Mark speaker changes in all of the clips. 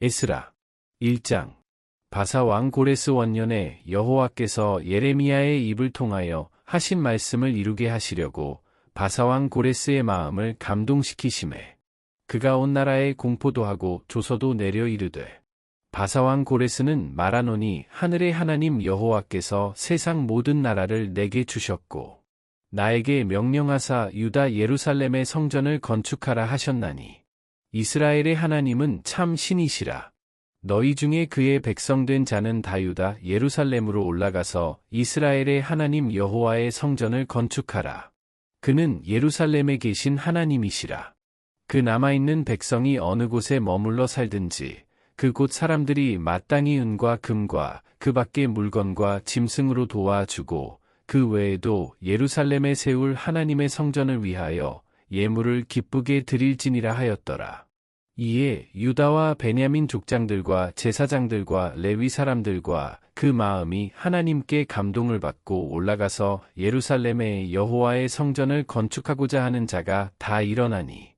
Speaker 1: 에스라 1장. 바사 왕 고레스 원년에 여호와께서 예레미야의 입을 통하여 하신 말씀을 이루게 하시려고 바사 왕 고레스의 마음을 감동시키심에 그가 온 나라에 공포도 하고 조서도 내려 이르되, 바사 왕 고레스는 말하노니 하늘의 하나님 여호와께서 세상 모든 나라를 내게 주셨고 나에게 명령하사 유다 예루살렘의 성전을 건축하라 하셨나니 이스라엘의 하나님은 참 신이시라. 너희 중에 그의 백성된 자는 다 유다 예루살렘으로 올라가서 이스라엘의 하나님 여호와의 성전을 건축하라. 그는 예루살렘에 계신 하나님이시라. 그 남아있는 백성이 어느 곳에 머물러 살든지 그곳 사람들이 마땅히 은과 금과 그 밖의 물건과 짐승으로 도와주고 그 외에도 예루살렘에 세울 하나님의 성전을 위하여 예물을 기쁘게 드릴지니라 하였더라. 이에 유다와 베냐민 족장들과 제사장들과 레위 사람들과 그 마음이 하나님께 감동을 받고 올라가서 예루살렘에 여호와의 성전을 건축하고자 하는 자가 다 일어나니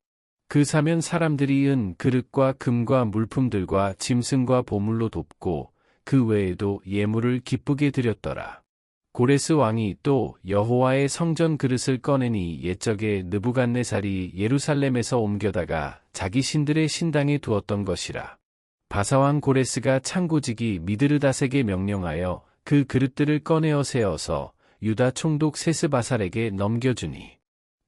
Speaker 1: 그 사면 사람들이 은 그릇과 금과 물품들과 짐승과 보물로 돕고 그 외에도 예물을 기쁘게 드렸더라. 고레스 왕이 또 여호와의 성전 그릇을 꺼내니 옛적에 느부갓네살이 예루살렘에서 옮겨다가 자기 신들의 신당에 두었던 것이라. 바사왕 고레스가 창고지기 미드르닷에게 명령하여 그 그릇들을 꺼내어 세어서 유다 총독 세스바살에게 넘겨주니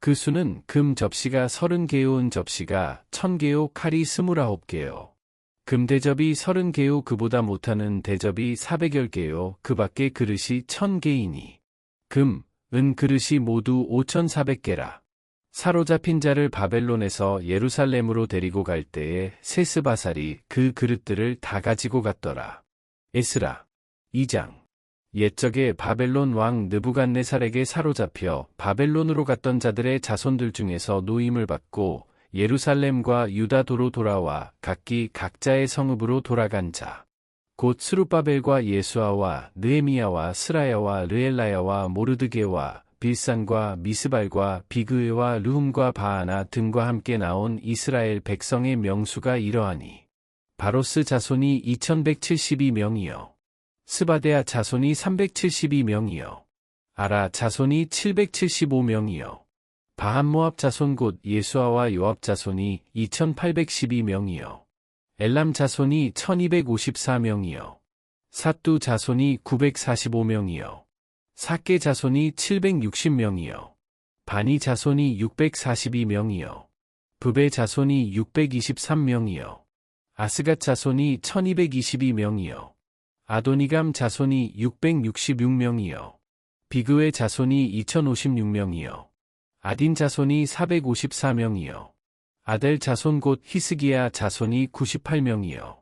Speaker 1: 그 수는 금 접시가 30개요, 은 접시가 1000개요, 칼이 29개요. 금 대접이 30개요, 그보다 못하는 대접이 400개요, 그 밖의 그릇이 1000개이니 금, 은 그릇이 모두 5400개라. 사로잡힌 자를 바벨론에서 예루살렘으로 데리고 갈 때에 세스바살이 그 그릇들을 다 가지고 갔더라. 에스라 2장. 옛적에 바벨론 왕 느부갓네살에게 사로잡혀 바벨론으로 갔던 자들의 자손들 중에서 노임을 받고 예루살렘과 유다도로 돌아와 각기 각자의 성읍으로 돌아간 자, 곧 스룹바벨과 예수아와 느헤미야와 스라야와 르엘라야와 모르드게와 빌산과 미스발과 비그웨와 르훔과 바하나 등과 함께 나온 이스라엘 백성의 명수가 이러하니 바로스 자손이 2172명이요 스바데아 자손이 372명이요 아라 자손이 775명이요 바한모압 자손 곧 예수아와 요압 자손이 2812명이요 엘람 자손이 1254명이요 삿두 자손이 945명이요 사케 자손이 760명이요 바니 자손이 642명이요 브베 자손이 623명이요 아스갓 자손이 1222명이요 아도니감 자손이 666명이요 비그웨 자손이 2056명이요 아딘 자손이 454명이요 아델 자손 곧 히스기야 자손이 98명이요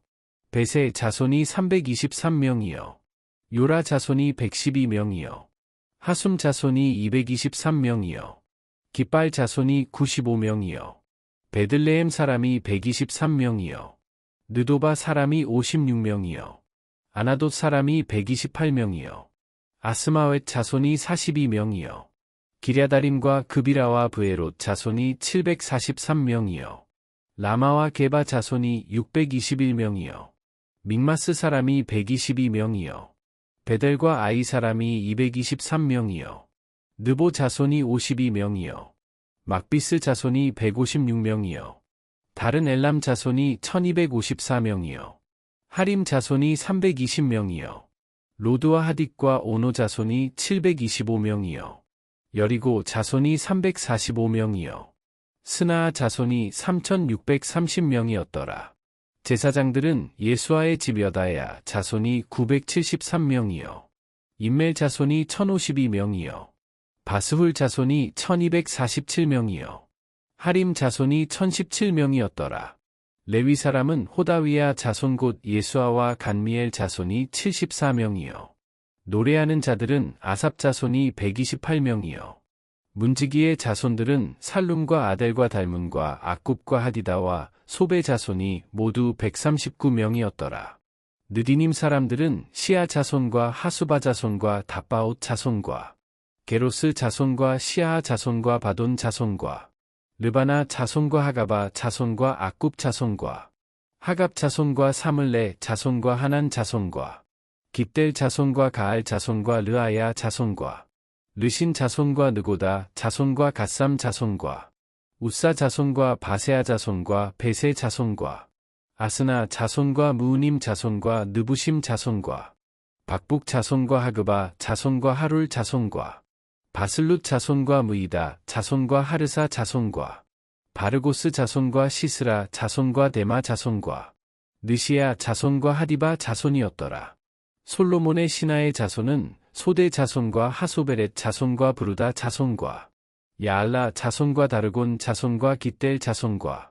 Speaker 1: 베세 자손이 323명이요 요라 자손이 112명이요 하숨 자손이 223명이요 깃발 자손이 95명이요 베들레헴 사람이 123명이요 느도바 사람이 56명이요 아나돗 사람이 128명이요 아스마웻 자손이 42명이요 기랴다림과 그비라와 브에롯 자손이 743명이요 라마와 게바 자손이 621명이요 믹마스 사람이 122명이요 베델과 아이 사람이 223명이요 느보 자손이 52명이요 막비스 자손이 156명이요 다른 엘람 자손이 1254명이요 하림 자손이 320명이요 로드와 하딕과 오노 자손이 725명이요 여리고 자손이 345명이요 스나아 자손이 3630명이었더라. 제사장들은 예수아의 집 여다야 자손이 973명이요 임멜 자손이 1052명이요 바스훌 자손이 1247명이요 하림 자손이 1017명이었더라. 레위 사람은 호다위야 자손 곧 예수아와 간미엘 자손이 74명이요 노래하는 자들은 아삽 자손이 128명이요 문지기의 자손들은 살룸과 아델과 달문과 악굽과 하디다와 소베 자손이 모두 139명이었더라. 느디님 사람들은 시아 자손과 하수바 자손과 다바옷 자손과 게로스 자손과 시아 자손과 바돈 자손과 르바나 자손과 하가바 자손과 악굽 자손과 하갑 자손과 사물레 자손과 하난 자손과 깃델 자손과 가알 자손과 르아야 자손과 르신 자손과 느고다 자손과 갓삼 자손과 우사 자손과 바세아 자손과 베세 자손과 아스나 자손과 무우님 자손과 느부심 자손과 박북 자손과 하그바 자손과 하룰 자손과 바슬룻 자손과 무이다 자손과 하르사 자손과 바르고스 자손과 시스라 자손과 데마 자손과 느시아 자손과 하디바 자손이었더라. 솔로몬의 신하의 자손은 소대 자손과 하소베렛 자손과 부르다 자손과 야알라 자손과 다르곤 자손과 깃델 자손과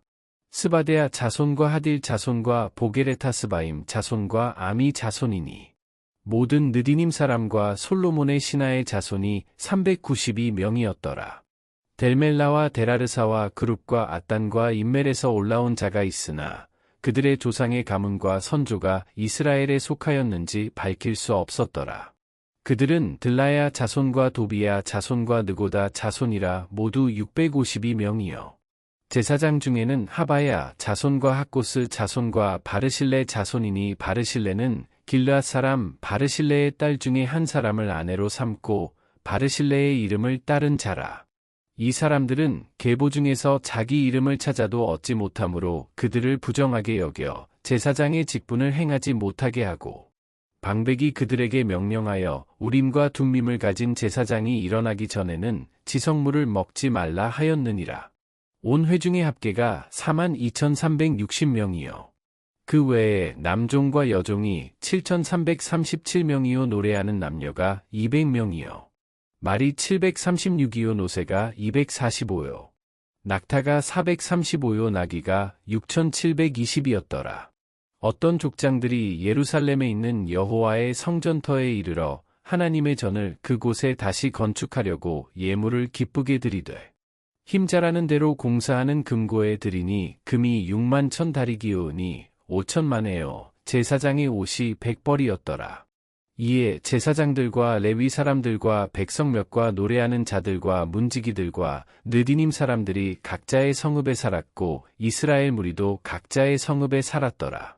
Speaker 1: 스바데아 자손과 하딜 자손과 보게레타 스바임 자손과 아미 자손이니 모든 느디님 사람과 솔로몬의 신하의 자손이 392명이었더라. 델멜라와 데라르사와 그룹과 앗단과 인멜에서 올라온 자가 있으나 그들의 조상의 가문과 선조가 이스라엘에 속하였는지 밝힐 수 없었더라. 그들은 들라야 자손과 도비야 자손과 느고다 자손이라 모두 652명이요. 제사장 중에는 하바야 자손과 학고스 자손과 바르실레 자손이니 바르실레는 길르앗 사람 바르실레의 딸 중에 한 사람을 아내로 삼고 바르실레의 이름을 따른 자라. 이 사람들은 계보 중에서 자기 이름을 찾아도 얻지 못하므로 그들을 부정하게 여겨 제사장의 직분을 행하지 못하게 하고 방백이 그들에게 명령하여 우림과 둠밈을 가진 제사장이 일어나기 전에는 지성물을 먹지 말라 하였느니라. 온 회중의 합계가 42,360명이요. 그 외에 남종과 여종이 7,337명이요 노래하는 남녀가 200명이요. 말이 736이요 노새가 245요. 낙타가 435요 나귀가 6,720이었더라. 어떤 족장들이 예루살렘에 있는 여호와의 성전터에 이르러 하나님의 전을 그곳에 다시 건축하려고 예물을 기쁘게 드리되 힘자라는 대로 공사하는 금고에 드리니 금이 6만 1,000다리기오니 5천만에요. 제사장의 옷이 100벌이었더라. 이에 제사장들과 레위 사람들과 백성 몇과 노래하는 자들과 문지기들과 느디님 사람들이 각자의 성읍에 살았고 이스라엘 무리도 각자의 성읍에 살았더라.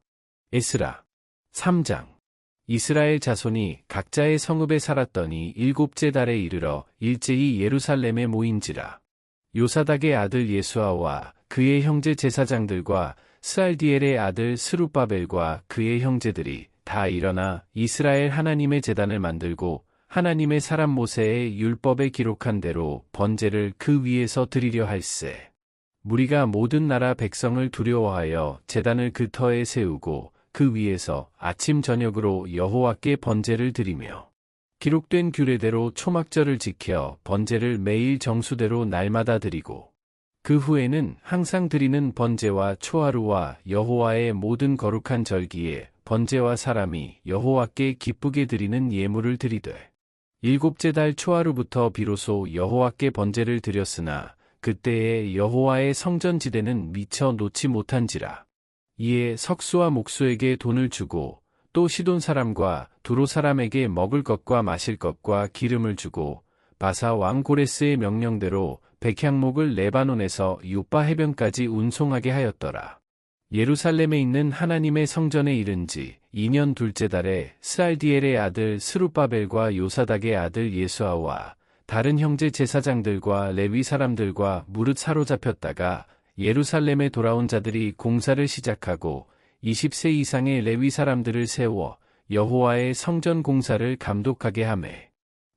Speaker 1: 에스라 3장. 이스라엘 자손이 각자의 성읍에 살았더니 7째 달에 이르러 일제히 예루살렘에 모인지라. 요사닥의 아들 예수아와 그의 형제 제사장들과 스알디엘의 아들 스룹바벨과 그의 형제들이 다 일어나 이스라엘 하나님의 제단을 만들고 하나님의 사람 모세의 율법에 기록한 대로 번제를 그 위에서 드리려 할세. 무리가 모든 나라 백성을 두려워하여 제단을 그 터에 세우고 그 위에서 아침 저녁으로 여호와께 번제를 드리며 기록된 규례대로 초막절을 지켜 번제를 매일 정수대로 날마다 드리고 그 후에는 항상 드리는 번제와 초하루와 여호와의 모든 거룩한 절기에 번제와 사람이 여호와께 기쁘게 드리는 예물을 드리되 7째 달 초하루부터 비로소 여호와께 번제를 드렸으나 그때에 여호와의 성전지대는 미처 놓지 못한지라. 이에 석수와 목수에게 돈을 주고 또 시돈 사람과 두로 사람에게 먹을 것과 마실 것과 기름을 주고 바사 왕 고레스의 명령대로 백향목을 레바논에서 요빠 해변까지 운송하게 하였더라. 예루살렘에 있는 하나님의 성전에 이른지 2년 둘째 달에 스알디엘의 아들 스룹바벨과 요사닥의 아들 예수아와 다른 형제 제사장들과 레위 사람들과 무릇 사로잡혔다가 예루살렘에 돌아온 자들이 공사를 시작하고 20세 이상의 레위 사람들을 세워 여호와의 성전 공사를 감독하게 하매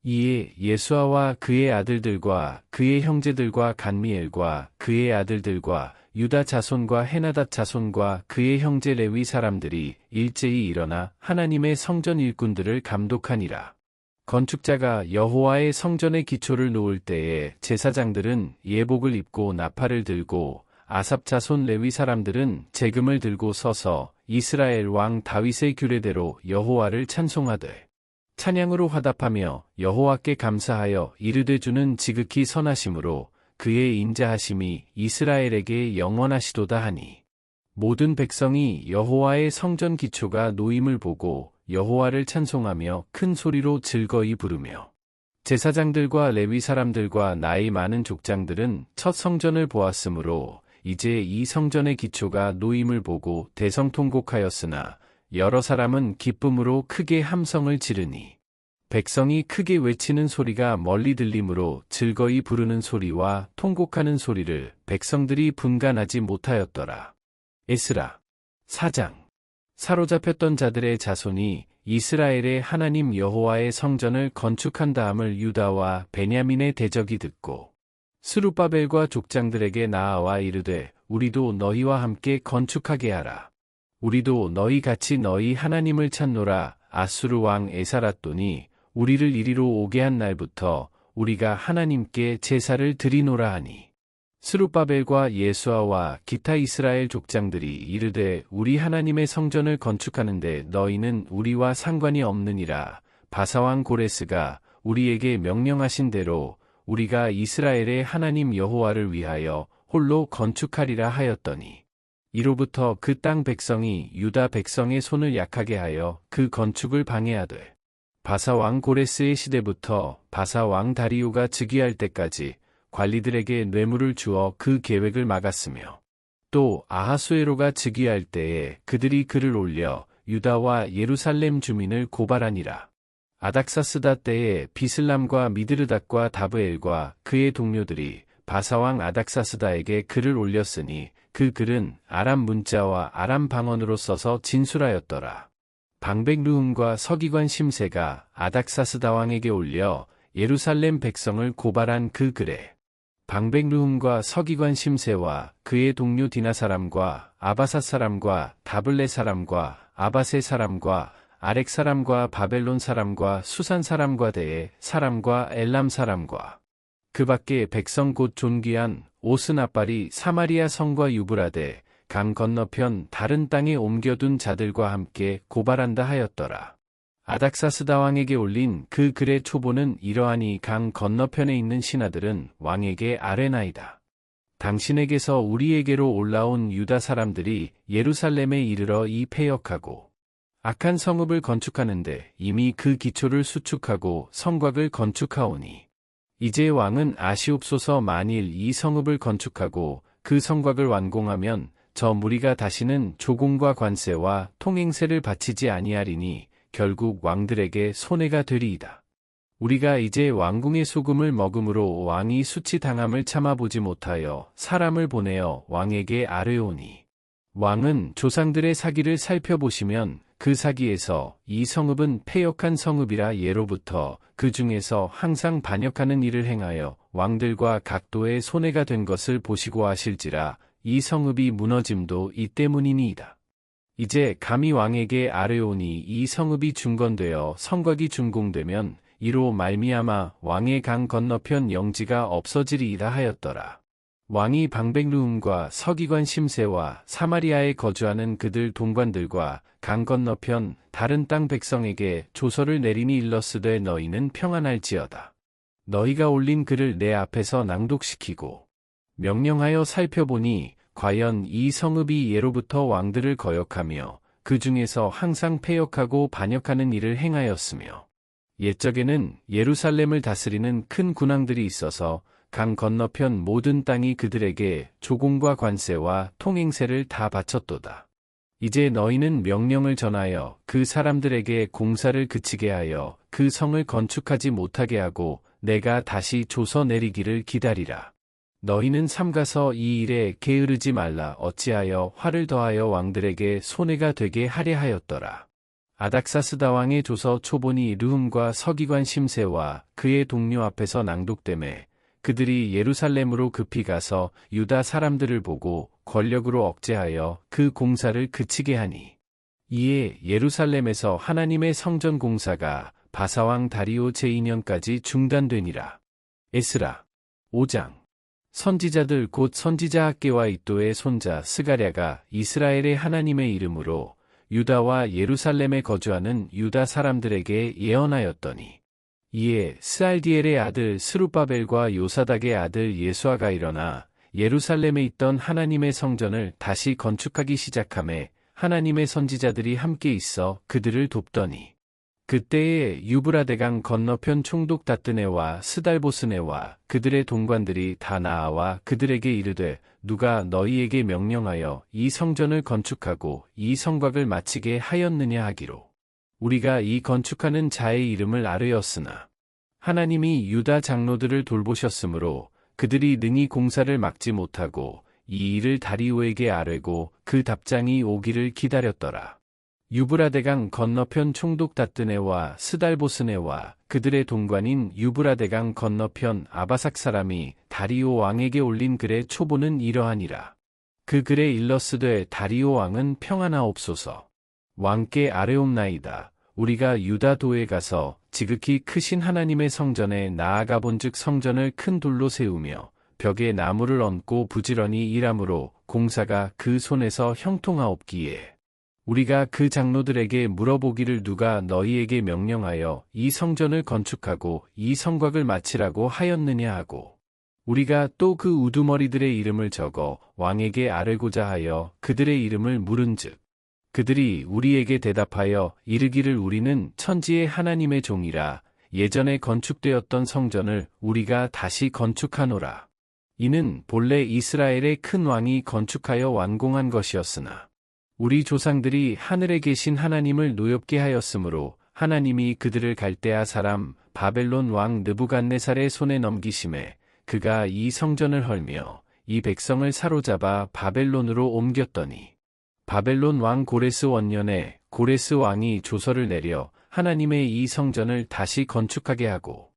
Speaker 1: 이에 예수아와 그의 아들들과 그의 형제들과 간미엘과 그의 아들들과 유다 자손과 헤나닷 자손과 그의 형제 레위 사람들이 일제히 일어나 하나님의 성전 일꾼들을 감독하니라. 건축자가 여호와의 성전의 기초를 놓을 때에 제사장들은 예복을 입고 나팔을 들고 아삽 자손 레위 사람들은 재금을 들고 서서 이스라엘 왕 다윗의 규례대로 여호와를 찬송하되 찬양으로 화답하며 여호와께 감사하여 이르되 주는 지극히 선하심으로 그의 인자하심이 이스라엘에게 영원하시도다 하니 모든 백성이 여호와의 성전 기초가 놓임을 보고 여호와를 찬송하며 큰 소리로 즐거이 부르며 제사장들과 레위 사람들과 나이 많은 족장들은 첫 성전을 보았으므로 이제 이 성전의 기초가 놓임을 보고 대성통곡하였으나 여러 사람은 기쁨으로 크게 함성을 지르니 백성이 크게 외치는 소리가 멀리 들리므로 즐거이 부르는 소리와 통곡하는 소리를 백성들이 분간하지 못하였더라. 에스라 4장. 사로잡혔던 자들의 자손이 이스라엘의 하나님 여호와의 성전을 건축한 다음을 유다와 베냐민의 대적이 듣고 스룹바벨과 족장들에게 나아와 이르되 우리도 너희와 함께 건축하게 하라. 우리도 너희 같이 너희 하나님을 찾노라. 아수르 왕 에사라돈이 우리를 이리로 오게 한 날부터 우리가 하나님께 제사를 드리노라 하니 스룹바벨과 예수아와 기타 이스라엘 족장들이 이르되 우리 하나님의 성전을 건축하는데 너희는 우리와 상관이 없느니라. 바사왕 고레스가 우리에게 명령하신 대로 우리가 이스라엘의 하나님 여호와를 위하여 홀로 건축하리라 하였더니 이로부터 그 땅 백성이 유다 백성의 손을 약하게 하여 그 건축을 방해하되 바사왕 고레스의 시대부터 바사왕 다리오가 즉위할 때까지 관리들에게 뇌물을 주어 그 계획을 막았으며 또 아하수에로가 즉위할 때에 그들이 글을 올려 유다와 예루살렘 주민을 고발하니라. 아닥사스다 때에 비슬람과 미드르닷과 다브엘과 그의 동료들이 바사왕 아닥사스다에게 글을 올렸으니 그 글은 아람 문자와 아람 방언으로 써서 진술하였더라. 방백 르훔과 서기관 심세가 아닥사스다 왕에게 올려 예루살렘 백성을 고발한 그 글에 방백 르훔과 서기관 심세와 그의 동료 디나 사람과 아바사 사람과 다블레 사람과 아바세 사람과 아렉 사람과 바벨론 사람과 수산 사람과 대에 사람과 엘람 사람과 그 밖에 백성 곧 존귀한 오스나빨이 사마리아 성과 유브라데 강 건너편 다른 땅에 옮겨둔 자들과 함께 고발한다 하였더라. 아닥사스다 왕에게 올린 그 글의 초보는 이러하니 강 건너편에 있는 신하들은 왕에게 아뢰나이다. 당신에게서 우리에게로 올라온 유다 사람들이 예루살렘에 이르러 이 패역하고 악한 성읍을 건축하는데 이미 그 기초를 수축하고 성곽을 건축하오니 이제 왕은 아시옵소서. 만일 이 성읍을 건축하고 그 성곽을 완공하면 저 무리가 다시는 조공과 관세와 통행세를 바치지 아니하리니 결국 왕들에게 손해가 되리이다. 우리가 이제 왕궁의 소금을 먹음으로 왕이 수치당함을 참아보지 못하여 사람을 보내어 왕에게 아뢰오니 왕은 조상들의 사기를 살펴보시면 그 사기에서 이 성읍은 패역한 성읍이라 예로부터 그 중에서 항상 반역하는 일을 행하여 왕들과 각도의 손해가 된 것을 보시고 하실지라 이 성읍이 무너짐도 이 때문이니이다. 이제 감히 왕에게 아뢰오니 이 성읍이 중건되어 성곽이 준공되면 이로 말미암아 왕의 강 건너편 영지가 없어지리이다 하였더라. 왕이 방백 르훔과 서기관 심세와 사마리아에 거주하는 그들 동관들과 강 건너편 다른 땅 백성에게 조서를 내리니 일러스되 너희는 평안할지어다. 너희가 올린 글을 내 앞에서 낭독시키고 명령하여 살펴보니 과연 이 성읍이 예로부터 왕들을 거역하며 그 중에서 항상 패역하고 반역하는 일을 행하였으며 옛적에는 예루살렘을 다스리는 큰 군왕들이 있어서 강 건너편 모든 땅이 그들에게 조공과 관세와 통행세를 다 바쳤도다. 이제 너희는 명령을 전하여 그 사람들에게 공사를 그치게 하여 그 성을 건축하지 못하게 하고 내가 다시 조서 내리기를 기다리라. 너희는 삼가서 이 일에 게으르지 말라. 어찌하여 화를 더하여 왕들에게 손해가 되게 하려 하였더라. 아닥사스다 왕의 조서 초본이 르훔과 서기관 심세와 그의 동료 앞에서 낭독되매 그들이 예루살렘으로 급히 가서 유다 사람들을 보고 권력으로 억제하여 그 공사를 그치게 하니 이에 예루살렘에서 하나님의 성전 공사가 바사왕 다리오 제2년까지 중단되니라. 에스라 5장. 선지자들 곧 선지자 학개와 이도의 손자 스가랴가 이스라엘의 하나님의 이름으로 유다와 예루살렘에 거주하는 유다 사람들에게 예언하였더니 이에 스알디엘의 아들 스룹바벨과 요사닥의 아들 예수아가 일어나 예루살렘에 있던 하나님의 성전을 다시 건축하기 시작하매 하나님의 선지자들이 함께 있어 그들을 돕더니 그때에 유브라데강 건너편 총독다뜨네와 스달보스네와 그들의 동관들이 다 나아와 그들에게 이르되 누가 너희에게 명령하여 이 성전을 건축하고 이 성곽을 마치게 하였느냐 하기로 우리가 이 건축하는 자의 이름을 아뢰었으나 하나님이 유다 장로들을 돌보셨으므로 그들이 능히 공사를 막지 못하고 이 일을 다리오에게 아뢰고 그 답장이 오기를 기다렸더라. 유브라데강 건너편 총독다뜨네와 스달보스네와 그들의 동관인 유브라데강 건너편 아바삭 사람이 다리오 왕에게 올린 글의 초보는 이러하니라. 그 글에 일러스되 다리오 왕은 평안하옵소서. 왕께 아뢰옵나이다. 우리가 유다도에 가서 지극히 크신 하나님의 성전에 나아가 본즉 성전을 큰 돌로 세우며 벽에 나무를 얹고 부지런히 일함으로 공사가 그 손에서 형통하옵기에 우리가 그 장로들에게 물어보기를 누가 너희에게 명령하여 이 성전을 건축하고 이 성곽을 마치라고 하였느냐 하고 우리가 또 그 우두머리들의 이름을 적어 왕에게 아뢰고자 하여 그들의 이름을 물은즉 그들이 우리에게 대답하여 이르기를 우리는 천지의 하나님의 종이라 예전에 건축되었던 성전을 우리가 다시 건축하노라. 이는 본래 이스라엘의 큰 왕이 건축하여 완공한 것이었으나 우리 조상들이 하늘에 계신 하나님을 노엽게 하였으므로 하나님이 그들을 갈대아 사람 바벨론 왕 느부갓네살의 손에 넘기심에 그가 이 성전을 헐며 이 백성을 사로잡아 바벨론으로 옮겼더니 바벨론 왕 고레스 원년에 고레스 왕이 조서를 내려 하나님의 이 성전을 다시 건축하게 하고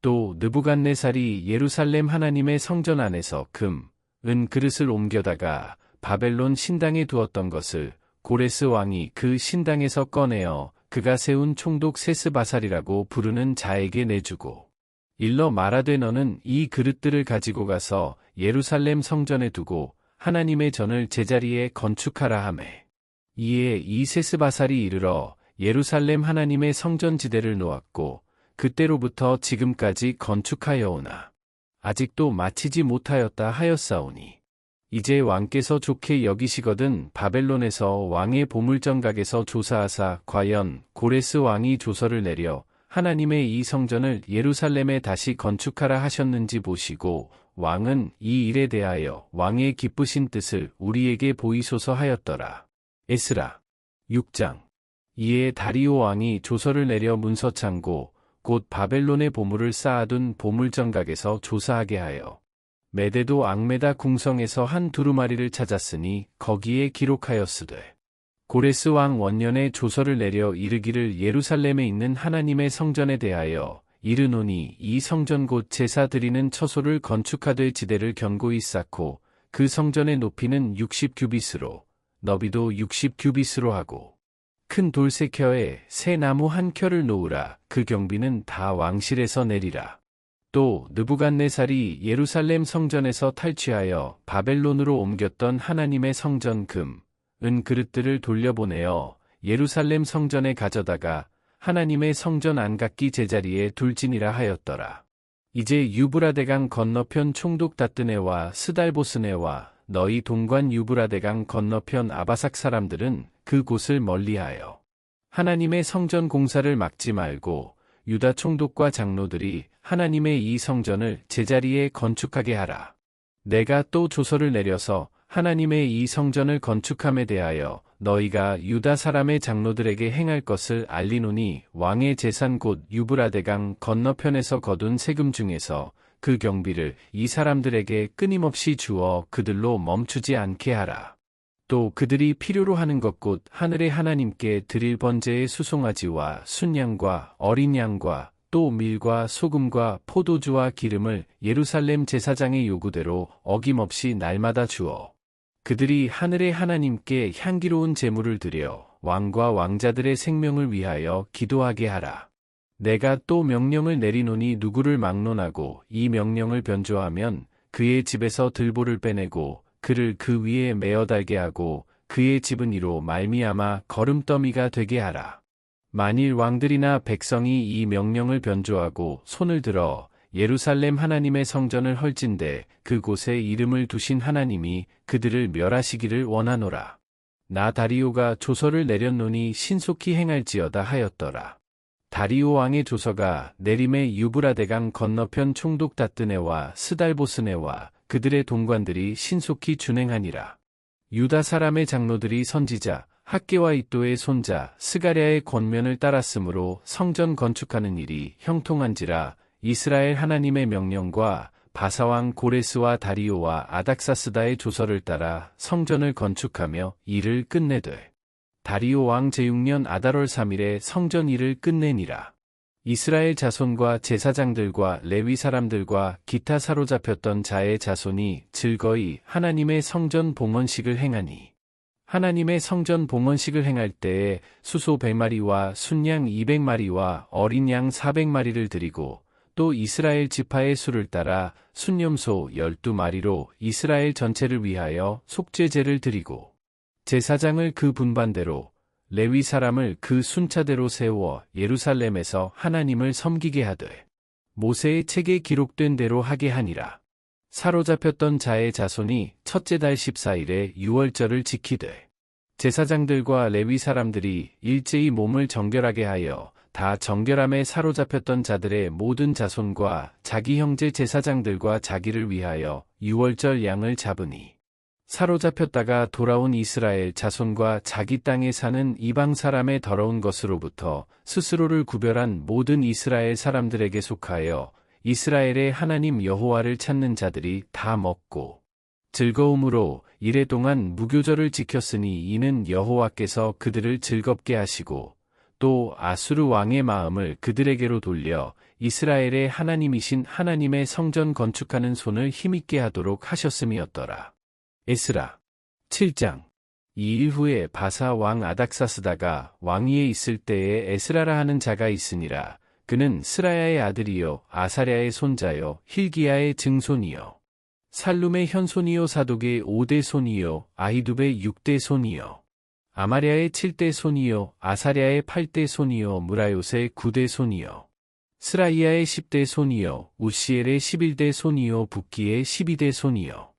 Speaker 1: 또 느부갓네살이 예루살렘 하나님의 성전 안에서 금, 은 그릇을 옮겨다가 바벨론 신당에 두었던 것을 고레스 왕이 그 신당에서 꺼내어 그가 세운 총독 세스바살이라고 부르는 자에게 내주고 일러 말하되 너는 이 그릇들을 가지고 가서 예루살렘 성전에 두고 하나님의 전을 제자리에 건축하라 하매 이에 이 세스바살이 이르러 예루살렘 하나님의 성전지대를 놓았고 그때로부터 지금까지 건축하여 오나 아직도 마치지 못하였다 하였사오니 이제 왕께서 좋게 여기시거든 바벨론에서 왕의 보물정각에서 조사하사 과연 고레스 왕이 조서를 내려 하나님의 이 성전을 예루살렘에 다시 건축하라 하셨는지 보시고 왕은 이 일에 대하여 왕의 기쁘신 뜻을 우리에게 보이소서 하였더라. 에스라 6장. 이에 다리오 왕이 조서를 내려 문서창고 곧 바벨론의 보물을 쌓아둔 보물정각에서 조사하게 하여 메데도 앙메다 궁성에서 한 두루마리를 찾았으니 거기에 기록하였으되 고레스 왕 원년에 조서를 내려 이르기를 예루살렘에 있는 하나님의 성전에 대하여 이르노니 이 성전 곧 제사 드리는 처소를 건축하되 지대를 견고히 쌓고 그 성전의 높이는 60규빗으로 너비도 60규빗으로 하고 큰 돌 세 켜에 새 나무 한 켜를 놓으라. 그 경비는 다 왕실에서 내리라. 또 느부갓네살이 예루살렘 성전에서 탈취하여 바벨론으로 옮겼던 하나님의 성전 금, 은 그릇들을 돌려보내어 예루살렘 성전에 가져다가 하나님의 성전 안각기 제자리에 둘지니라 하였더라. 이제 유브라데강 건너편 총독다뜨네와 스달보스네와 너희 동관 유브라데강 건너편 아바삭 사람들은 그곳을 멀리하여 하나님의 성전 공사를 막지 말고 유다 총독과 장로들이 하나님의 이 성전을 제자리에 건축하게 하라. 내가 또 조서를 내려서 하나님의 이 성전을 건축함에 대하여 너희가 유다 사람의 장로들에게 행할 것을 알리노니 왕의 재산 곧 유브라데강 건너편에서 거둔 세금 중에서 그 경비를 이 사람들에게 끊임없이 주어 그들로 멈추지 않게 하라. 또 그들이 필요로 하는 것 곧 하늘의 하나님께 드릴 번제의 수송아지와 순양과 어린 양과 또 밀과 소금과 포도주와 기름을 예루살렘 제사장의 요구대로 어김없이 날마다 주어 그들이 하늘의 하나님께 향기로운 제물을 드려 왕과 왕자들의 생명을 위하여 기도하게 하라. 내가 또 명령을 내리노니 누구를 막론하고 이 명령을 변조하면 그의 집에서 들보를 빼내고 그를 그 위에 메어 달게 하고 그의 집은 이로 말미암아 거름더미가 되게 하라. 만일 왕들이나 백성이 이 명령을 변조하고 손을 들어 예루살렘 하나님의 성전을 헐진대 그곳에 이름을 두신 하나님이 그들을 멸하시기를 원하노라. 나 다리오가 조서를 내렸노니 신속히 행할지어다 하였더라. 다리오 왕의 조서가 내림의 유브라데강 건너편 총독다뜨네와 스달보스네와 그들의 동관들이 신속히 준행하니라. 유다 사람의 장로들이 선지자 학개와 이도의 손자 스가랴의 권면을 따랐으므로 성전 건축하는 일이 형통한지라. 이스라엘 하나님의 명령과 바사왕 고레스와 다리오와 아닥사스다의 조서를 따라 성전을 건축하며 일을 끝내되 다리오 왕 제6년 아달월 3일에 성전 일을 끝내니라. 이스라엘 자손과 제사장들과 레위 사람들과 기타 사로잡혔던 자의 자손이 즐거이 하나님의 성전 봉헌식을 행하니 하나님의 성전 봉헌식을 행할 때에 수소 100마리와 순양 200마리와 어린 양 400마리를 드리고 또 이스라엘 지파의 수를 따라 순염소 12마리로 이스라엘 전체를 위하여 속죄제를 드리고 제사장을 그 분반대로 레위 사람을 그 순차대로 세워 예루살렘에서 하나님을 섬기게 하되 모세의 책에 기록된 대로 하게 하니라. 사로잡혔던 자의 자손이 첫째 달 14일에 유월절을 지키되 제사장들과 레위 사람들이 일제히 몸을 정결하게 하여 다 정결함에 사로잡혔던 자들의 모든 자손과 자기 형제 제사장들과 자기를 위하여 유월절 양을 잡으니 사로잡혔다가 돌아온 이스라엘 자손과 자기 땅에 사는 이방 사람의 더러운 것으로부터 스스로를 구별한 모든 이스라엘 사람들에게 속하여 이스라엘의 하나님 여호와를 찾는 자들이 다 먹고 즐거움으로 이래 동안 무교절을 지켰으니 이는 여호와께서 그들을 즐겁게 하시고 또 아수르 왕의 마음을 그들에게로 돌려 이스라엘의 하나님이신 하나님의 성전 건축하는 손을 힘있게 하도록 하셨음이었더라. 에스라 7장. 이 일 후에 바사 왕 아닥사스다가 왕위에 있을 때에 에스라라 하는 자가 있으니라. 그는 스라야의 아들이요 아사랴의 손자요 힐기야의 증손이요 살룸의 현손이요 사독의 5대 손이요 아히둡의 6대 손이요 아마랴의 7대 손이요 아사랴의 8대 손이요 무라요스의 9대 손이요 스라이야의 10대 손이요 우시엘의 11대 손이요 붓기의 12대 손이요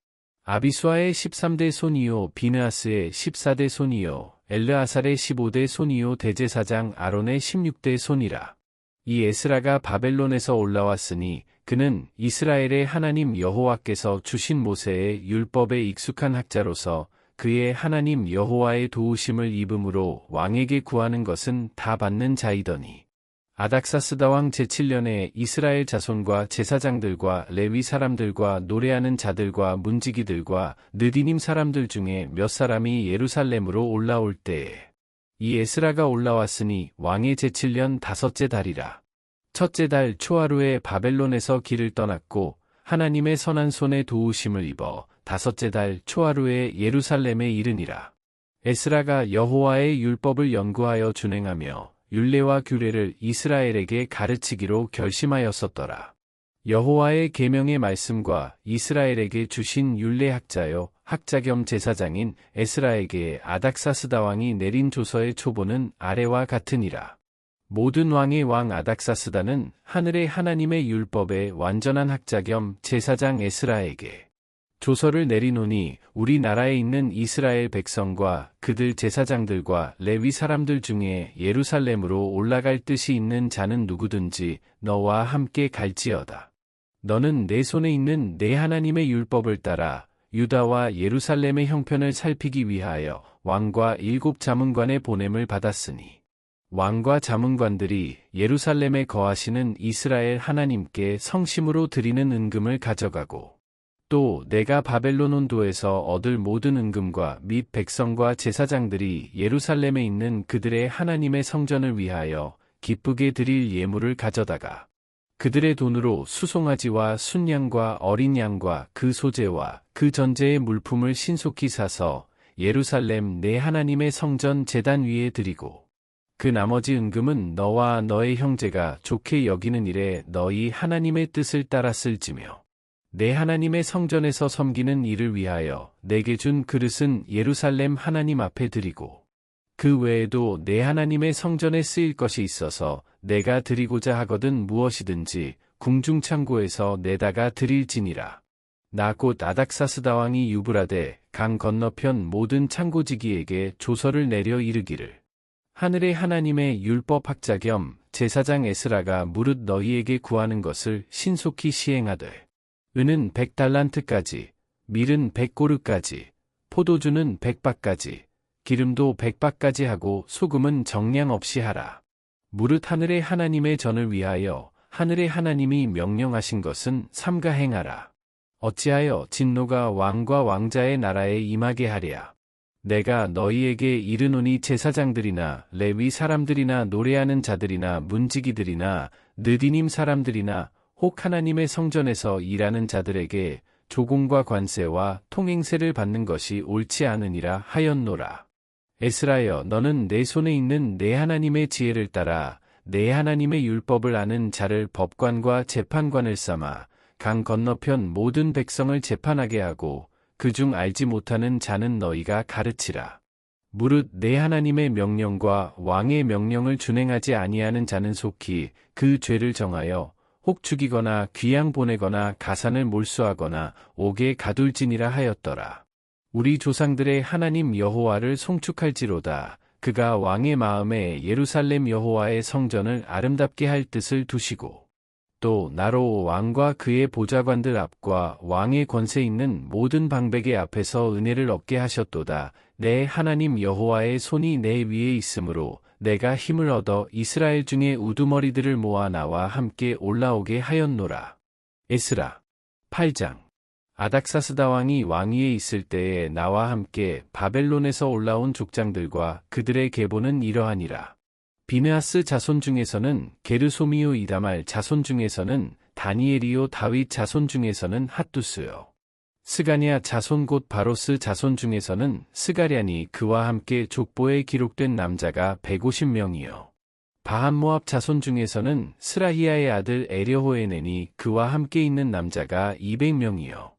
Speaker 1: 아비수아의 13대 손이요 비느하스의 14대 손이요 엘르아살의 15대 손이요 대제사장 아론의 16대 손이라. 이 에스라가 바벨론에서 올라왔으니 그는 이스라엘의 하나님 여호와께서 주신 모세의 율법에 익숙한 학자로서 그의 하나님 여호와의 도우심을 입음으로 왕에게 구하는 것은 다 받는 자이더니 아닥사스다 왕 제7년에 이스라엘 자손과 제사장들과 레위 사람들과 노래하는 자들과 문지기들과 느디님 사람들 중에 몇 사람이 예루살렘으로 올라올 때에 이 에스라가 올라왔으니 왕의 제7년 다섯째 달이라. 첫째 달 초하루에 바벨론에서 길을 떠났고 하나님의 선한 손에 도우심을 입어 다섯째 달 초하루에 예루살렘에 이르니라. 에스라가 여호와의 율법을 연구하여 준행하며 율례와 규례를 이스라엘에게 가르치기로 결심하였었더라. 여호와의 계명의 말씀과 이스라엘에게 주신 율례학자요 학자 겸 제사장인 에스라에게 아닥사스다 왕이 내린 조서의 초본은 아래와 같으니라. 모든 왕의 왕 아닥사스다는 하늘의 하나님의 율법의 완전한 학자 겸 제사장 에스라에게 조서를 내리노니 우리나라에 있는 이스라엘 백성과 그들 제사장들과 레위 사람들 중에 예루살렘으로 올라갈 뜻이 있는 자는 누구든지 너와 함께 갈지어다. 너는 내 손에 있는 내 하나님의 율법을 따라 유다와 예루살렘의 형편을 살피기 위하여 왕과 7 자문관의 보냄을 받았으니 왕과 자문관들이 예루살렘에 거하시는 이스라엘 하나님께 성심으로 드리는 은금을 가져가고 또 내가 바벨론 온도에서 얻을 모든 은금과 및 백성과 제사장들이 예루살렘에 있는 그들의 하나님의 성전을 위하여 기쁘게 드릴 예물을 가져다가 그들의 돈으로 수송아지와 순양과 어린 양과 그 소재와 그 전제의 물품을 신속히 사서 예루살렘 내 하나님의 성전 제단 위에 드리고 그 나머지 은금은 너와 너의 형제가 좋게 여기는 일에 너희 하나님의 뜻을 따라 쓸지며 내 하나님의 성전에서 섬기는 일을 위하여 내게 준 그릇은 예루살렘 하나님 앞에 드리고 그 외에도 내 하나님의 성전에 쓰일 것이 있어서 내가 드리고자 하거든 무엇이든지 궁중 창고에서 내다가 드릴지니라. 나 곧 아닥사스다 왕이 유브라데 강 건너편 모든 창고지기에게 조서를 내려 이르기를 하늘의 하나님의 율법학자 겸 제사장 에스라가 무릇 너희에게 구하는 것을 신속히 시행하되 은은 100달란트까지, 밀은 100고르까지, 포도주는 100박까지, 기름도 100박까지 하고 소금은 정량 없이 하라. 무릇 하늘의 하나님의 전을 위하여 하늘의 하나님이 명령하신 것은 삼가 행하라. 어찌하여 진노가 왕과 왕자의 나라에 임하게 하랴. 내가 너희에게 이르노니 제사장들이나 레위 사람들이나 노래하는 자들이나 문지기들이나 느디님 사람들이나 혹 하나님의 성전에서 일하는 자들에게 조공과 관세와 통행세를 받는 것이 옳지 않으니라 하였노라. 에스라여, 너는 내 손에 있는 내 하나님의 지혜를 따라 내 하나님의 율법을 아는 자를 법관과 재판관을 삼아 강 건너편 모든 백성을 재판하게 하고 그중 알지 못하는 자는 너희가 가르치라. 무릇 내 하나님의 명령과 왕의 명령을 준행하지 아니하는 자는 속히 그 죄를 정하여 혹 죽이거나 귀양 보내거나 가산을 몰수하거나 옥에 가둘지니라 하였더라. 우리 조상들의 하나님 여호와를 송축할지로다. 그가 왕의 마음에 예루살렘 여호와의 성전을 아름답게 할 뜻을 두시고 또 나로 왕과 그의 보좌관들 앞과 왕의 권세 있는 모든 방백의 앞에서 은혜를 얻게 하셨도다. 내 하나님 여호와의 손이 내 위에 있으므로 내가 힘을 얻어 이스라엘 중에 우두머리들을 모아 나와 함께 올라오게 하였노라. 에스라 8장. 아닥사스다 왕이 왕위에 있을 때에 나와 함께 바벨론에서 올라온 족장들과 그들의 계보는 이러하니라. 비느하스 자손 중에서는 게르소미요 이다말 자손 중에서는 다니엘이요 다윗 자손 중에서는 핫두스요. 스가냐 자손 곧 바로스 자손 중에서는 스가랴니 그와 함께 족보에 기록된 남자가 150명이요. 바한모압 자손 중에서는 스라히야의 아들 에려호에네니 그와 함께 있는 남자가 200명이요.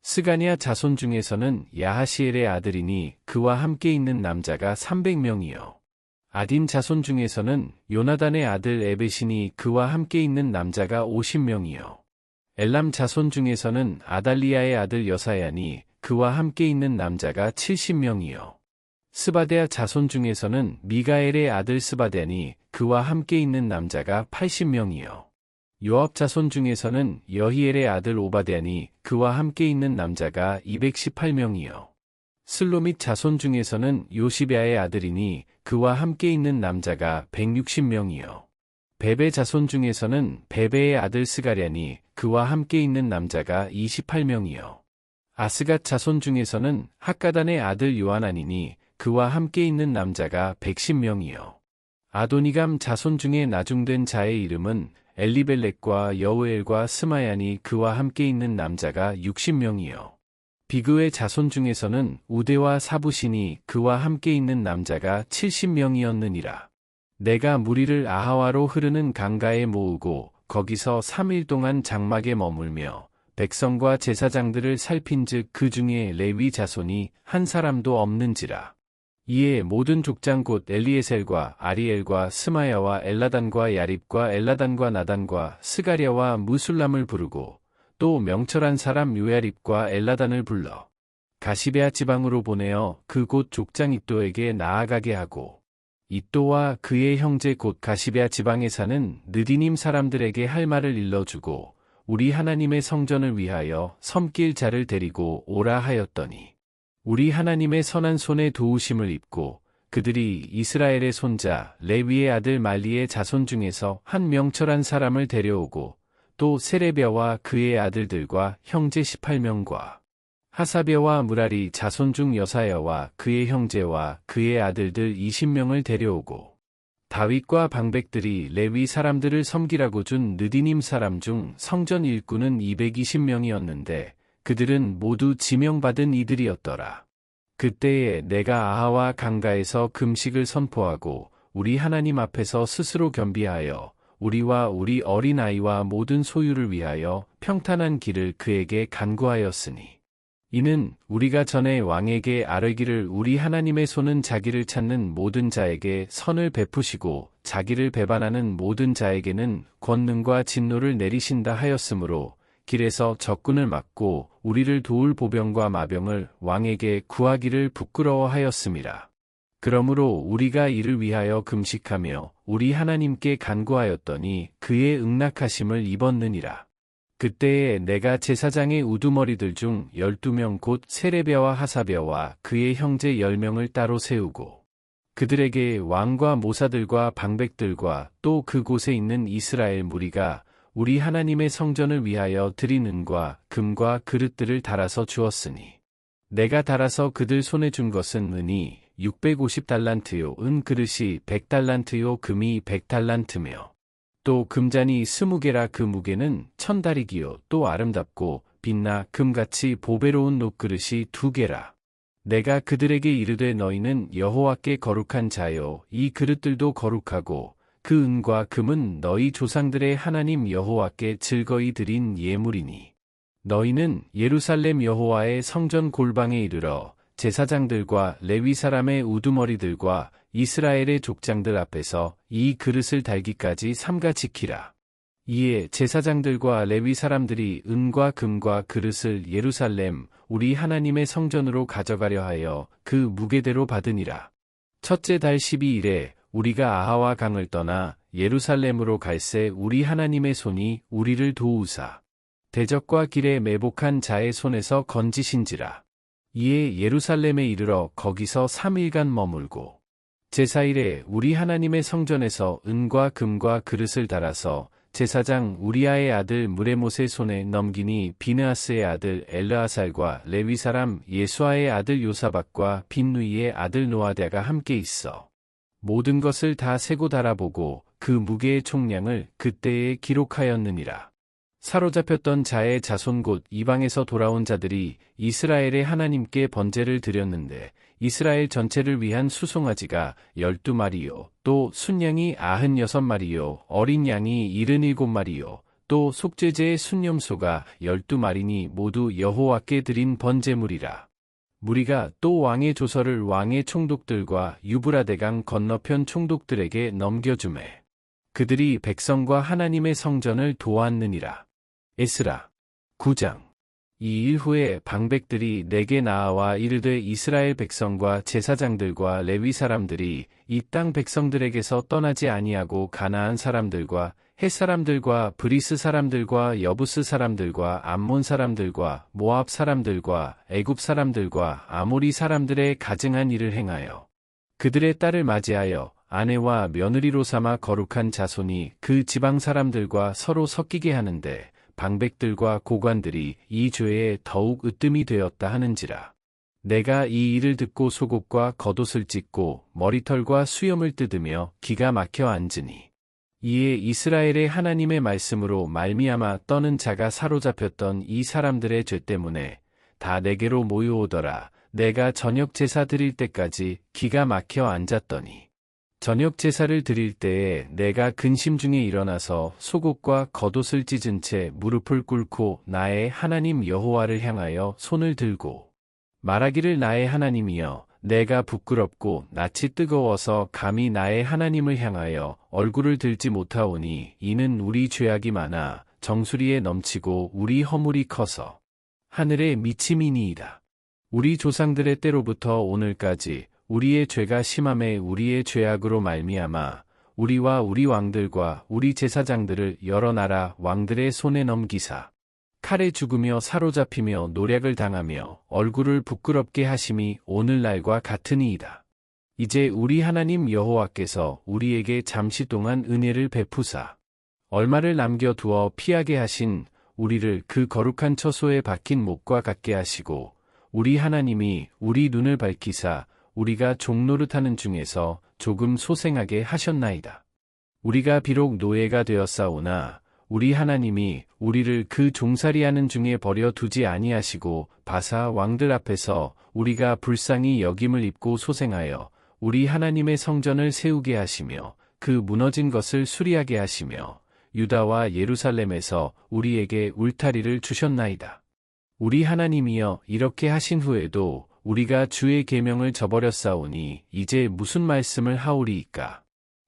Speaker 1: 스가냐 자손 중에서는 야하시엘의 아들이니 그와 함께 있는 남자가 300명이요. 아딘 자손 중에서는 요나단의 아들 에벳이니 그와 함께 있는 남자가 50명이요. 엘람 자손 중에서는 아달리야의 아들 여사야니 그와 함께 있는 남자가 70명이요. 스바데아 자손 중에서는 미가엘의 아들 스바데니 그와 함께 있는 남자가 80명이요. 요압 자손 중에서는 여히엘의 아들 오바데니 그와 함께 있는 남자가 218명이요. 슬로밋 자손 중에서는 요시베아의 아들이니 그와 함께 있는 남자가 160명이요. 베베 자손 중에서는 베베의 아들 스가랴니 그와 함께 있는 남자가 28명이요. 아스갓 자손 중에서는 학가단의 아들 요하나니니 그와 함께 있는 남자가 110명이요. 아도니감 자손 중에 나중된 자의 이름은 엘리벨렉과 여우엘과 스마야니 그와 함께 있는 남자가 60명이요. 비그의 자손 중에서는 우대와 사부시니 그와 함께 있는 남자가 70명이었느니라. 내가 무리를 아하와로 흐르는 강가에 모으고 거기서 3일 동안 장막에 머물며 백성과 제사장들을 살핀즉 그 중에 레위 자손이 한 사람도 없는지라. 이에 모든 족장 곧 엘리에셀과 아리엘과 스마야와 엘라단과 야립과 엘라단과 나단과 스가랴와 무술람을 부르고 또 명철한 사람 요야립과 엘라단을 불러 가시베아 지방으로 보내어 그곳 족장 이또에게 나아가게 하고 이또와 그의 형제 곧 가시베아 지방에 사는 느디님 사람들에게 할 말을 일러주고 우리 하나님의 성전을 위하여 섬길 자를 데리고 오라 하였더니 우리 하나님의 선한 손에 도우심을 입고 그들이 이스라엘의 손자 레위의 아들 말리의 자손 중에서 한 명철한 사람을 데려오고 또 세레비아와 그의 아들들과 형제 18명과 하사비아와 무라리 자손 중 여사야와 그의 형제와 그의 아들들 20명을 데려오고 다윗과 방백들이 레위 사람들을 섬기라고 준 느디님 사람 중 성전 일꾼은 220명이었는데 그들은 모두 지명받은 이들이었더라. 그때에 내가 아하와 강가에서 금식을 선포하고 우리 하나님 앞에서 스스로 겸비하여 우리와 우리 어린아이와 모든 소유를 위하여 평탄한 길을 그에게 간구하였으니 이는 우리가 전에 왕에게 아뢰기를 우리 하나님의 손은 자기를 찾는 모든 자에게 선을 베푸시고 자기를 배반하는 모든 자에게는 권능과 진노를 내리신다 하였으므로 길에서 적군을 막고 우리를 도울 보병과 마병을 왕에게 구하기를 부끄러워하였음이라. 그러므로 우리가 이를 위하여 금식하며 우리 하나님께 간구하였더니 그의 응낙하심을 입었느니라. 그때에 내가 제사장의 우두머리들 중 12명 곧 세레비아와 하사랴와 그의 형제 10명을 따로 세우고 그들에게 왕과 모사들과 방백들과 또 그곳에 있는 이스라엘 무리가 우리 하나님의 성전을 위하여 드린 은과 금과 그릇들을 달아서 주었으니 내가 달아서 그들 손에 준 것은 은이 650달란트요 은 그릇이 100달란트요 금이 100달란트며 또 금잔이 20개라 그 무게는 1000다리기요 또 아름답고 빛나 금같이 보배로운 녹그릇이 2개라. 내가 그들에게 이르되 너희는 여호와께 거룩한 자요 이 그릇들도 거룩하고 그 은과 금은 너희 조상들의 하나님 여호와께 즐거이 드린 예물이니 너희는 예루살렘 여호와의 성전 골방에 이르러 제사장들과 레위 사람의 우두머리들과 이스라엘의 족장들 앞에서 이 그릇을 달기까지 삼가 지키라. 이에 제사장들과 레위 사람들이 은과 금과 그릇을 예루살렘 우리 하나님의 성전으로 가져가려 하여 그 무게대로 받으니라. 첫째 달 12일에 우리가 아하와 강을 떠나 예루살렘으로 갈새 우리 하나님의 손이 우리를 도우사 대적과 길에 매복한 자의 손에서 건지신지라. 이에 예루살렘에 이르러 거기서 3일간 머물고 제4일에 우리 하나님의 성전에서 은과 금과 그릇을 달아서 제사장 우리아의 아들 무레못의 손에 넘기니 비느하스의 아들 엘르아살과 레위 사람 예수아의 아들 요사박과 빈누이의 아들 노아랴가 함께 있어 모든 것을 다 세고 달아보고 그 무게의 총량을 그때에 기록하였느니라. 사로잡혔던 자의 자손 곧 이방에서 돌아온 자들이 이스라엘의 하나님께 번제를 드렸는데 이스라엘 전체를 위한 수송아지가 12마리요 또 순양이 96마리요 어린 양이 77마리요 또 속죄제의 순염소가 12마리니 모두 여호와께 드린 번제물이라. 무리가 또 왕의 조서를 왕의 총독들과 유브라데강 건너편 총독들에게 넘겨주매 그들이 백성과 하나님의 성전을 도왔느니라. 에스라 9장. 이 일 후에 방백들이 내게 나아와 이르되 이스라엘 백성과 제사장들과 레위 사람들이 이 땅 백성들에게서 떠나지 아니하고 가나안 사람들과 헷 사람들과 브리스 사람들과 여부스 사람들과 암몬 사람들과 모압 사람들과 애굽 사람들과 아모리 사람들의 가증한 일을 행하여 그들의 딸을 맞이하여 아내와 며느리로 삼아 거룩한 자손이 그 지방 사람들과 서로 섞이게 하는데 방백들과 고관들이 이 죄에 더욱 으뜸이 되었다 하는지라. 내가 이 일을 듣고 속옷과 겉옷을 찢고 머리털과 수염을 뜯으며 기가 막혀 앉으니 이에 이스라엘의 하나님의 말씀으로 말미암아 떠는 자가 사로잡혔던 이 사람들의 죄 때문에 다 내게로 모여오더라. 내가 저녁 제사 드릴 때까지 기가 막혀 앉았더니 저녁 제사를 드릴 때에 내가 근심 중에 일어나서 속옷과 겉옷을 찢은 채 무릎을 꿇고 나의 하나님 여호와를 향하여 손을 들고 말하기를 나의 하나님이여 내가 부끄럽고 낯이 뜨거워서 감히 나의 하나님을 향하여 얼굴을 들지 못하오니 이는 우리 죄악이 많아 정수리에 넘치고 우리 허물이 커서 하늘에 미침이니이다. 우리 조상들의 때로부터 오늘까지 우리의 죄가 심함에 우리의 죄악으로 말미암아 우리와 우리 왕들과 우리 제사장들을 여러 나라 왕들의 손에 넘기사 칼에 죽으며 사로잡히며 노략을 당하며 얼굴을 부끄럽게 하심이 오늘날과 같으니이다. 이제 우리 하나님 여호와께서 우리에게 잠시 동안 은혜를 베푸사 얼마를 남겨두어 피하게 하신 우리를 그 거룩한 처소에 박힌 목과 같게 하시고 우리 하나님이 우리 눈을 밝히사 우리가 종노릇하는 중에서 조금 소생하게 하셨나이다. 우리가 비록 노예가 되었사오나 우리 하나님이 우리를 그 종살이하는 중에 버려 두지 아니하시고 바사 왕들 앞에서 우리가 불쌍히 여김을 입고 소생하여 우리 하나님의 성전을 세우게 하시며 그 무너진 것을 수리하게 하시며 유다와 예루살렘에서 우리에게 울타리를 주셨나이다. 우리 하나님이여 이렇게 하신 후에도 우리가 주의 계명을 저버렸사오니 이제 무슨 말씀을 하오리이까.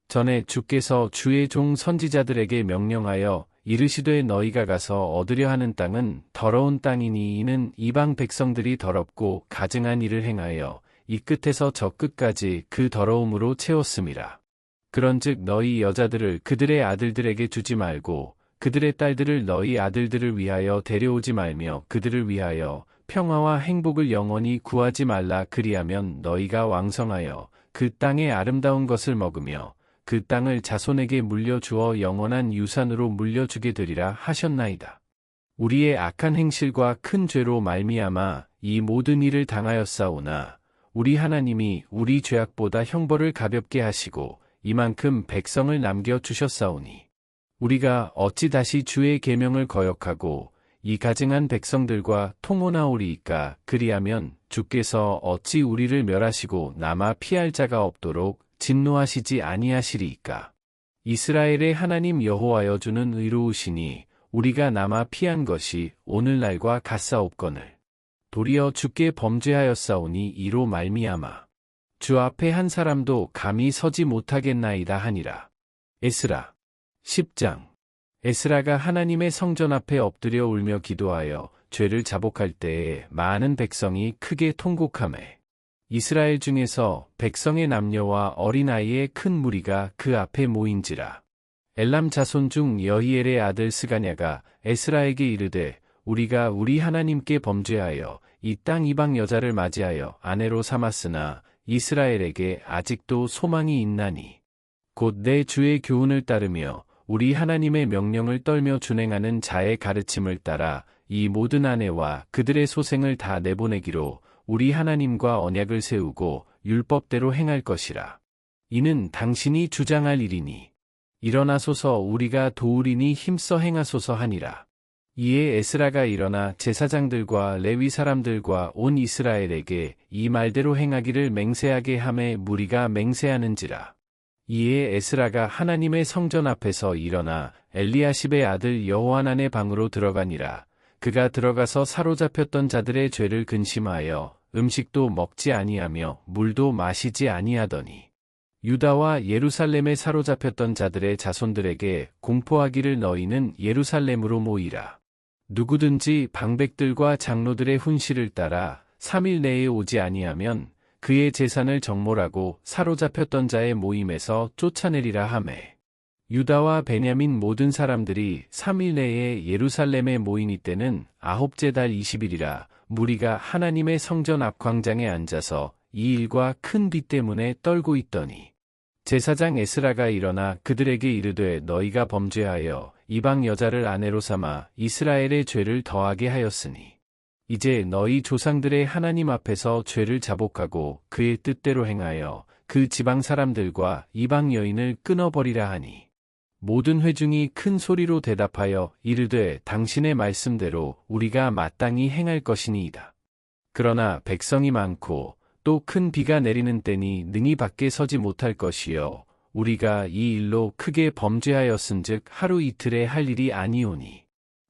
Speaker 1: 전에 주께서 주의 종 선지자들에게 명령하여 이르시되 너희가 가서 얻으려 하는 땅은 더러운 땅이니 이는 이방 백성들이 더럽고 가증한 일을 행하여 이 끝에서 저 끝까지 그 더러움으로 채웠음이라. 그런즉 너희 여자들을 그들의 아들들에게 주지 말고 그들의 딸들을 너희 아들들을 위하여 데려오지 말며 그들을 위하여 평화와 행복을 영원히 구하지 말라. 그리하면 너희가 왕성하여 그 땅의 아름다운 것을 먹으며 그 땅을 자손에게 물려주어 영원한 유산으로 물려주게 되리라 하셨나이다. 우리의 악한 행실과 큰 죄로 말미암아 이 모든 일을 당하였사오나 우리 하나님이 우리 죄악보다 형벌을 가볍게 하시고 이만큼 백성을 남겨주셨사오니 우리가 어찌 다시 주의 계명을 거역하고 이 가증한 백성들과 통혼하오리이까. 그리하면 주께서 어찌 우리를 멸하시고 남아 피할 자가 없도록 진노하시지 아니하시리이까. 이스라엘의 하나님 여호와여 주는 의로우시니 우리가 남아 피한 것이 오늘날과 같사옵거늘 도리어 주께 범죄하였사오니 이로 말미암아 주 앞에 한 사람도 감히 서지 못하겠나이다 하니라. 에스라 10장. 에스라가 하나님의 성전 앞에 엎드려 울며 기도하여 죄를 자복할 때에 많은 백성이 크게 통곡하매 이스라엘 중에서 백성의 남녀와 어린아이의 큰 무리가 그 앞에 모인지라. 엘람 자손 중 여히엘의 아들 스가냐가 에스라에게 이르되 우리가 우리 하나님께 범죄하여 이 땅 이방 여자를 맞이하여 아내로 삼았으나 이스라엘에게 아직도 소망이 있나니 곧 내 주의 교훈을 따르며 우리 하나님의 명령을 떨며 준행하는 자의 가르침을 따라 이 모든 아내와 그들의 소생을 다 내보내기로 우리 하나님과 언약을 세우고 율법대로 행할 것이라. 이는 당신이 주장할 일이니 일어나소서 우리가 도우리니 힘써 행하소서 하니라. 이에 에스라가 일어나 제사장들과 레위 사람들과 온 이스라엘에게 이 말대로 행하기를 맹세하게 하매 무리가 맹세하는지라. 이에 에스라가 하나님의 성전 앞에서 일어나 엘리야십의 아들 여호하난의 방으로 들어가니라. 그가 들어가서 사로잡혔던 자들의 죄를 근심하여 음식도 먹지 아니하며 물도 마시지 아니하더니 유다와 예루살렘에 사로잡혔던 자들의 자손들에게 공포하기를 너희는 예루살렘으로 모이라. 누구든지 방백들과 장로들의 훈시를 따라 3일 내에 오지 아니하면 그의 재산을 정몰하고 사로잡혔던 자의 모임에서 쫓아내리라 하매 유다와 베냐민 모든 사람들이 3일 내에 예루살렘에 모인 이때는 9째 달 20일이라. 무리가 하나님의 성전 앞 광장에 앉아서 이 일과 큰 비 때문에 떨고 있더니 제사장 에스라가 일어나 그들에게 이르되 너희가 범죄하여 이방 여자를 아내로 삼아 이스라엘의 죄를 더하게 하였으니 이제 너희 조상들의 하나님 앞에서 죄를 자복하고 그의 뜻대로 행하여 그 지방 사람들과 이방 여인을 끊어버리라 하니 모든 회중이 큰 소리로 대답하여 이르되 당신의 말씀대로 우리가 마땅히 행할 것이니이다. 그러나 백성이 많고 또 큰 비가 내리는 때니 능히 밖에 서지 못할 것이요 우리가 이 일로 크게 범죄하였은즉 하루 이틀에 할 일이 아니오니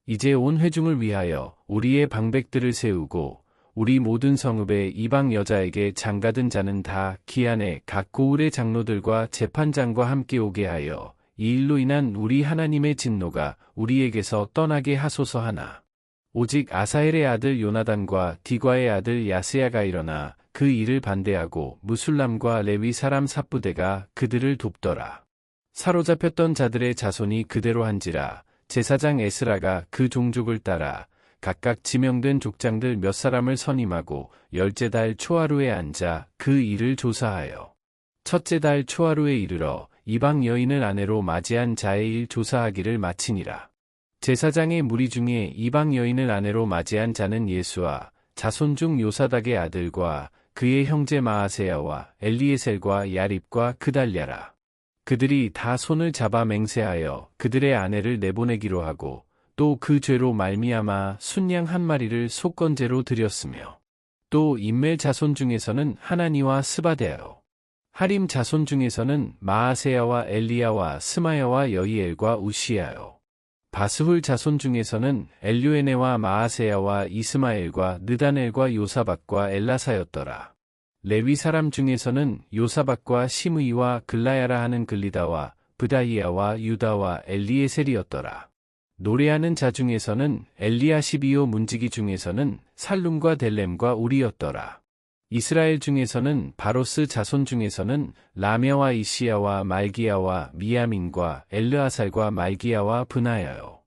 Speaker 1: 이제 온 회중을 위하여 우리의 방백들을 세우고 우리 모든 성읍의 이방 여자에게 장가든 자는 다 기한에 각 고을의 장로들과 재판장과 함께 오게 하여 이 일로 인한 우리 하나님의 진노가 우리에게서 떠나게 하소서 하나. 오직 아사헬의 아들 요나단과 디과의 아들 야스야가 일어나 그 일을 반대하고 무술람과 레위 사람 삽부대가 그들을 돕더라. 사로잡혔던 자들의 자손이 그대로 한지라. 제사장 에스라가 그 종족을 따라 각각 지명된 족장들 몇 사람을 선임하고 10째 달 초하루에 앉아 그 일을 조사하여 첫째 달 초하루에 이르러 이방 여인을 아내로 맞이한 자의 일 조사하기를 마치니라. 제사장의 무리 중에 이방 여인을 아내로 맞이한 자는 예수와 자손 중 요사닥의 아들과 그의 형제 마아세야와 엘리에셀과 야립과 그달랴라. 그들이 다 손을 잡아 맹세하여 그들의 아내를 내보내기로 하고 또 그 죄로 말미암아 순양 한 마리를 속건제로 드렸으며 또 인멜 자손 중에서는 하나니와 스바데아요. 하림 자손 중에서는 마아세야와 엘리야와 스마야와 여히엘과 우시야요. 바스훌 자손 중에서는 엘료에네와 마아세야와 이스마엘과 느다넬과 요사박과 엘라사였더라. 레위 사람 중에서는 요사박과 시므이와 글라야라 하는 글리다와 브다이야와 유다와 엘리에셀이었더라. 노래하는 자 중에서는 엘리야시비요 문지기 중에서는 살룸과 델렘과 우리였더라. 이스라엘 중에서는 바로스 자손 중에서는 라메와 이시야와 말기야와 미야민과 엘르아살과 말기야와 브나야요.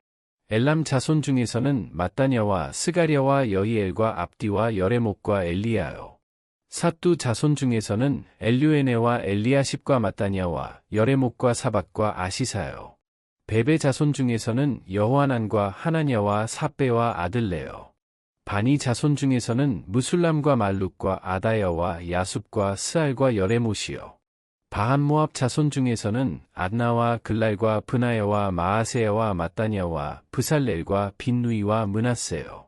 Speaker 1: 엘람 자손 중에서는 mat다냐와 스가랴와 여히엘과 압디와 여레목과 엘리야요. 삿두 자손 중에서는 엘류에네와 엘리아십과 mat다냐와 여레목과 사박과 아시사요. 베베 자손 중에서는 여호하난과 하나냐와 삿배와 아들레요. 바니 자손 중에서는 무술람과 말룩과 아다야와 야숲과 스알과 여레못이요. 바한모압 자손 중에서는 adna와 글랄과 브나야와 마아세야와 mat다냐와 브살렐과 빈누이와 므낫세요.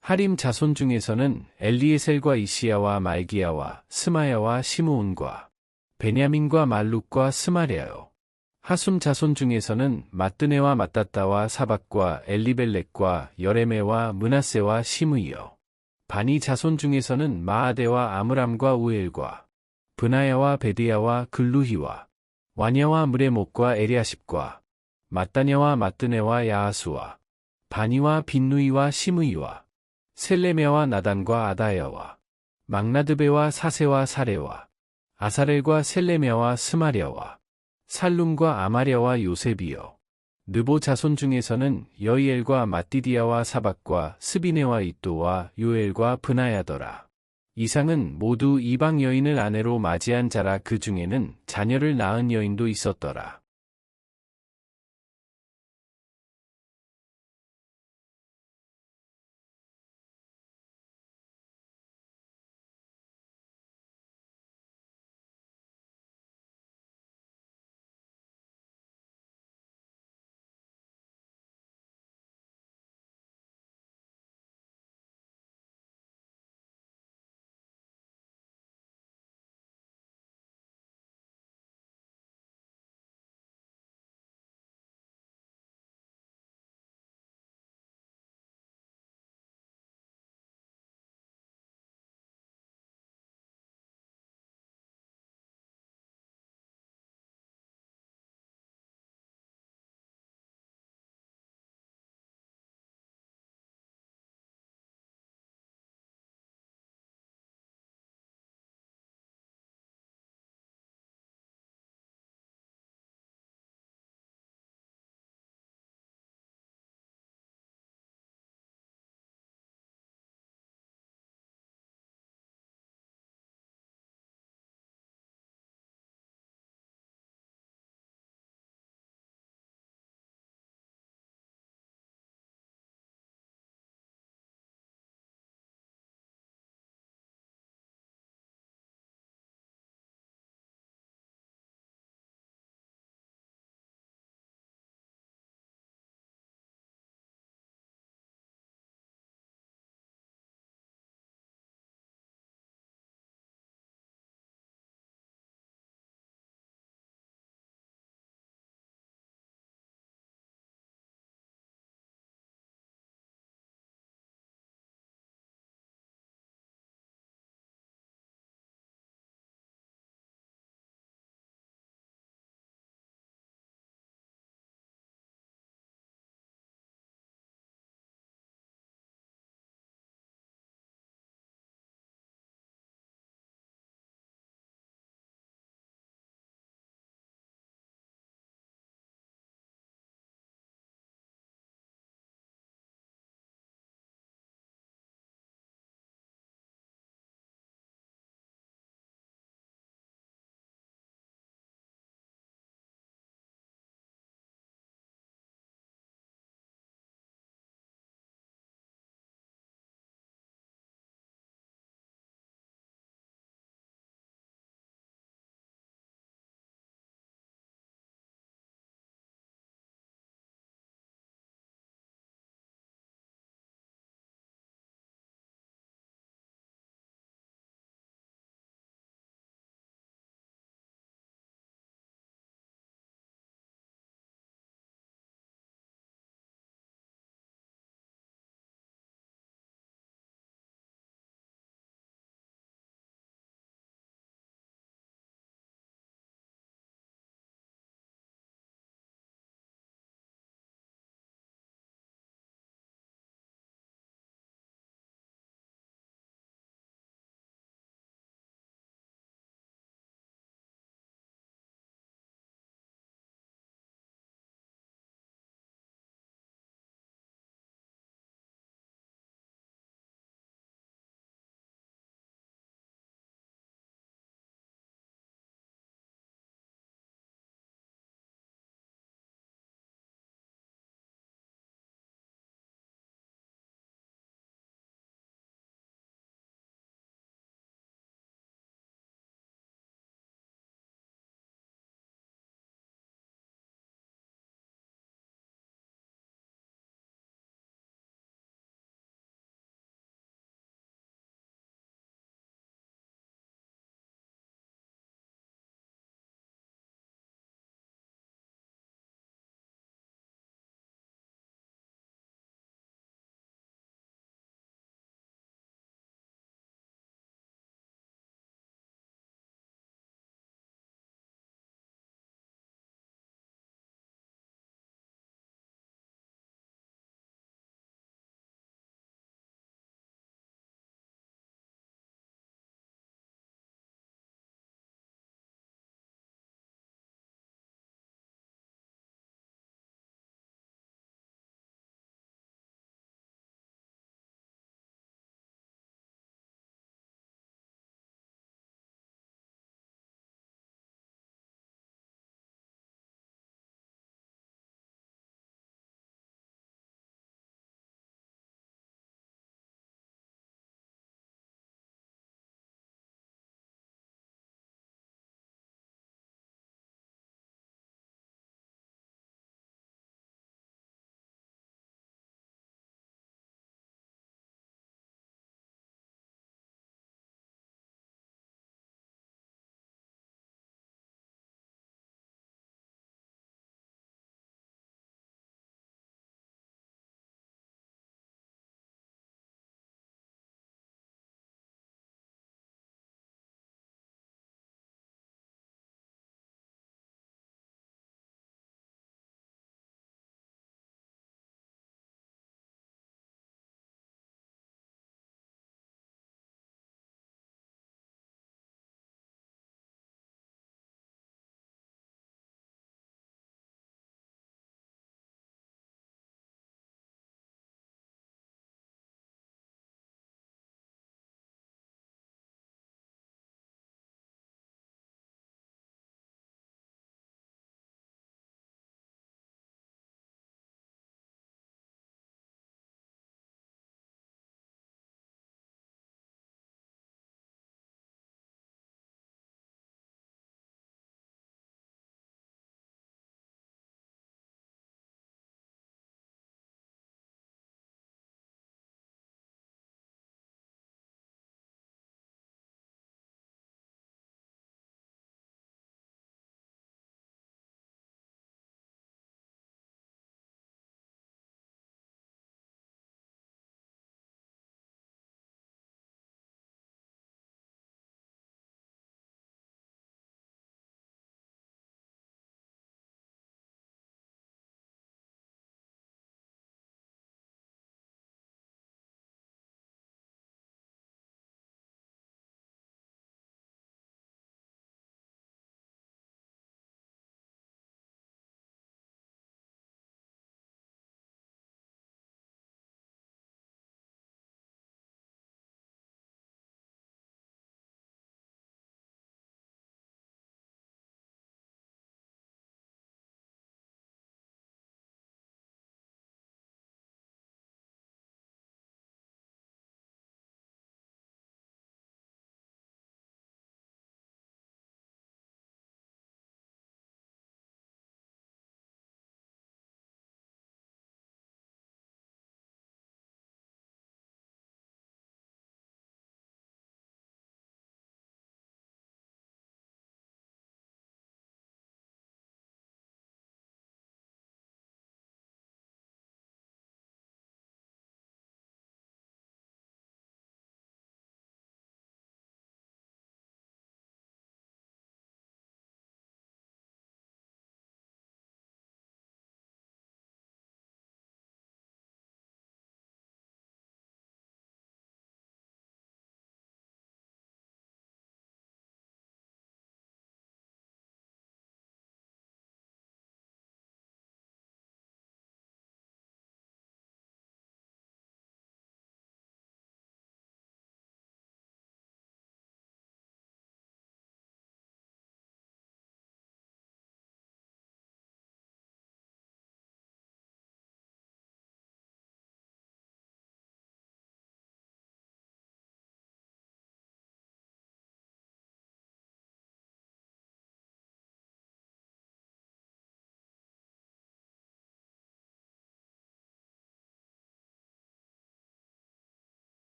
Speaker 1: 하림 자손 중에서는 엘리에셀과 이시야와 말기야와 스마야와 시므온과 베냐민과 말룩과 스마랴요. 하숨 자손 중에서는 마뜨네와 mattat다와 사박과 엘리벨렉과 여레메와 므낫세와 시므이요. 바니 자손 중에서는 마아데와 아므람과 우엘과 브나야와 베드야와 글루히와 와냐와 무레목과 에리아십과 mat다냐와 마뜨네와 야하수와 바니와 빈누이와 시므이와 셀레메와 나단과 아다야와 막나드베와 사세와 사레와 아사렐과 셀레메와 스마랴와 살룸과 아마랴와 요셉이요. 느보 자손 중에서는 여이엘과 mat디디아와 사박과 스비네와 id도와 요엘과 브나야더라. 이상은 모두 이방 여인을 아내로 맞이한 자라. 그 중에는 자녀를 낳은 여인도 있었더라.